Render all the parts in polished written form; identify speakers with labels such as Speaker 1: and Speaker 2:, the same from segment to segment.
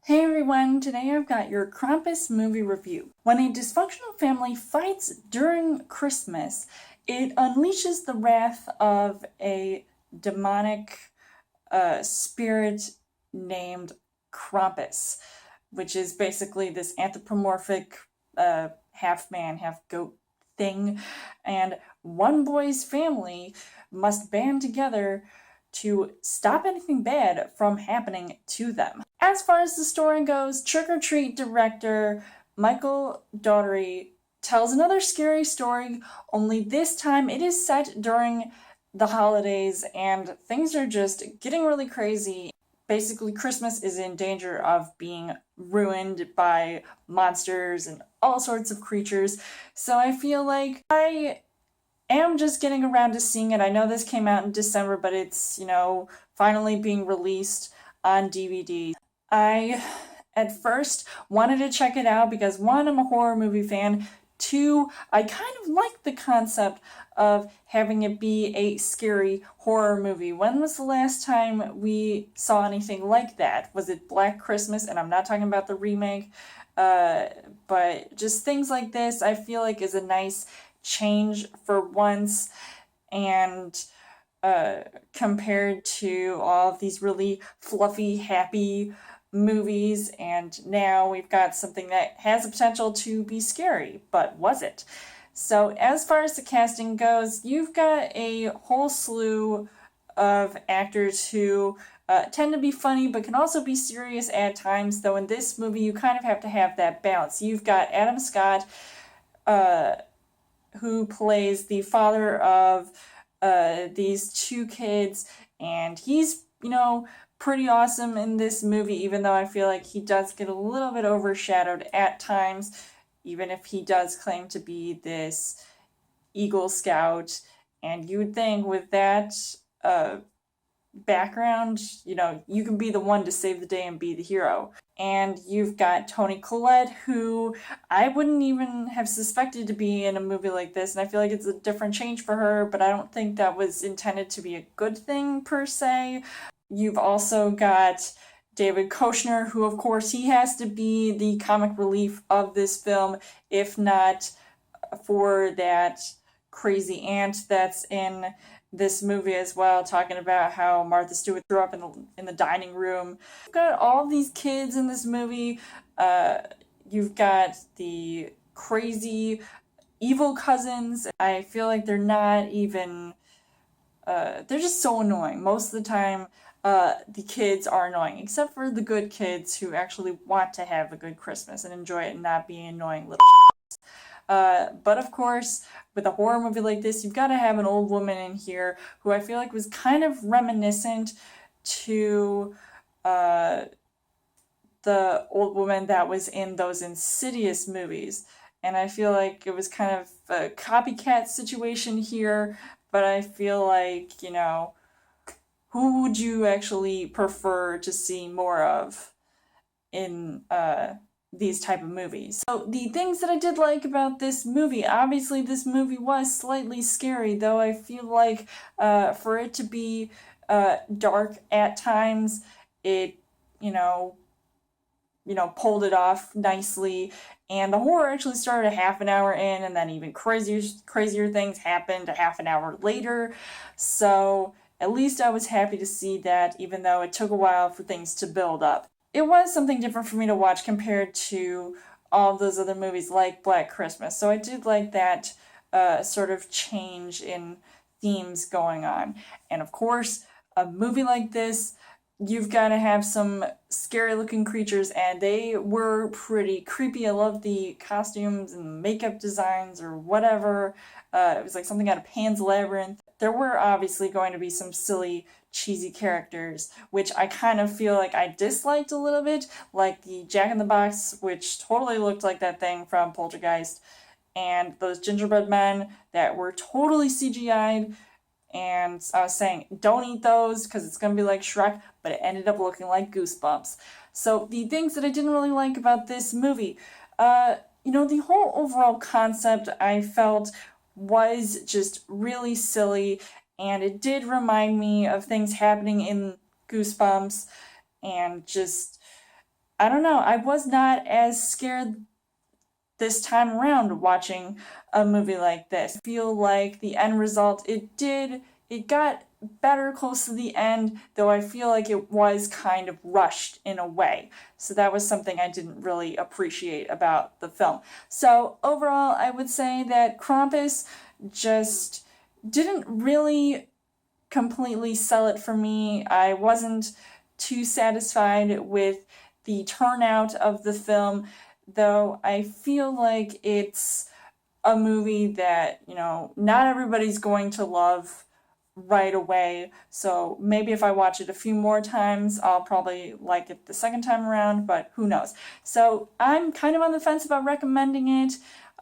Speaker 1: Hey everyone, today I've got your Krampus movie review. When a dysfunctional family fights during Christmas, it unleashes the wrath of a demonic spirit named Krampus, which is basically this anthropomorphic half man, half goat thing. And one boy's family must band together to stop anything bad from happening to them. As far as the story goes, Trick or Treat director Michael Daugherty tells another scary story, only this time it is set during the holidays and things are just getting really crazy. Basically, Christmas is in danger of being ruined by monsters and all sorts of creatures. So I feel like I am just getting around to seeing it. I know this came out in December, but it's, finally being released on DVD. I, at first, wanted to check it out because one, I'm a horror movie fan. Two, I kind of like the concept of having it be a scary horror movie. When was the last time we saw anything like that? Was it Black Christmas? And I'm not talking about the remake. But just things like this, I feel like is a nice change for once, and compared to all of these really fluffy, happy movies, and now we've got something that has the potential to be scary, but was it? So as far as the casting goes, you've got a whole slew of actors who tend to be funny but can also be serious at times, though in this movie you kind of have to have that balance. You've got Adam Scott, who plays the father of these two kids, and he's, pretty awesome in this movie, even though I feel like he does get a little bit overshadowed at times, even if he does claim to be this Eagle Scout. And you would think with that background, you can be the one to save the day and be the hero. And you've got Toni Collette, who I wouldn't even have suspected to be in a movie like this, and I feel like it's a different change for her, but I don't think that was intended to be a good thing per se. You've also got David Koechner, who of course he has to be the comic relief of this film, if not for that crazy aunt that's in this movie as well, talking about how Martha Stewart threw up in the dining room. You've got all these kids in this movie. You've got the crazy evil cousins. I feel like they're not even, they're just so annoying. Most of the time, the kids are annoying, except for the good kids who actually want to have a good Christmas and enjoy it and not be annoying little but of course, with a horror movie like this, you've got to have an old woman in here who I feel like was kind of reminiscent to the old woman that was in those Insidious movies. And I feel like it was kind of a copycat situation here, but I feel like, who would you actually prefer to see more of in these type of movies? So the things that I did like about this movie, obviously this movie was slightly scary, though I feel like for it to be dark at times, it pulled it off nicely, and the horror actually started a half an hour in, and then even crazier things happened a half an hour later. So at least I was happy to see that, even though it took a while for things to build up. It was something different for me to watch compared to all of those other movies like Black Christmas. So I did like that sort of change in themes going on. And of course, a movie like this, you've got to have some scary looking creatures, and they were pretty creepy. I love the costumes and makeup designs or whatever. It was like something out of Pan's Labyrinth. There were obviously going to be some silly, cheesy characters, which I kind of feel like I disliked a little bit, like the Jack in the Box, which totally looked like that thing from Poltergeist, and those gingerbread men that were totally CGI'd. And I was saying, don't eat those because it's going to be like Shrek, but it ended up looking like Goosebumps. So the things that I didn't really like about this movie, the whole overall concept I felt was just really silly, and it did remind me of things happening in Goosebumps, and just I don't know, I was not as scared this time around watching a movie like this. I feel like the end result, it got better close to the end, though I feel like it was kind of rushed in a way. So that was something I didn't really appreciate about the film. So overall, I would say that Krampus just didn't really completely sell it for me. I wasn't too satisfied with the turnout of the film, though I feel like it's a movie that, not everybody's going to love right away. So maybe if I watch it a few more times, I'll probably like it the second time around, but who knows. So I'm kind of on the fence about recommending it.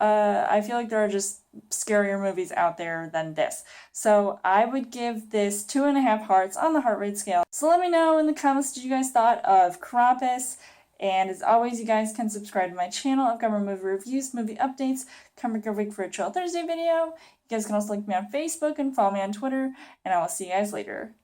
Speaker 1: I feel like there are just scarier movies out there than this. So I would give this 2.5 hearts on the heart rate scale. So let me know in the comments what you guys thought of Krampus. And as always, you guys can subscribe to my channel. I've got more movie reviews, movie updates, coming every week for a Chill Thursday video. You guys can also like me on Facebook and follow me on Twitter. And I will see you guys later.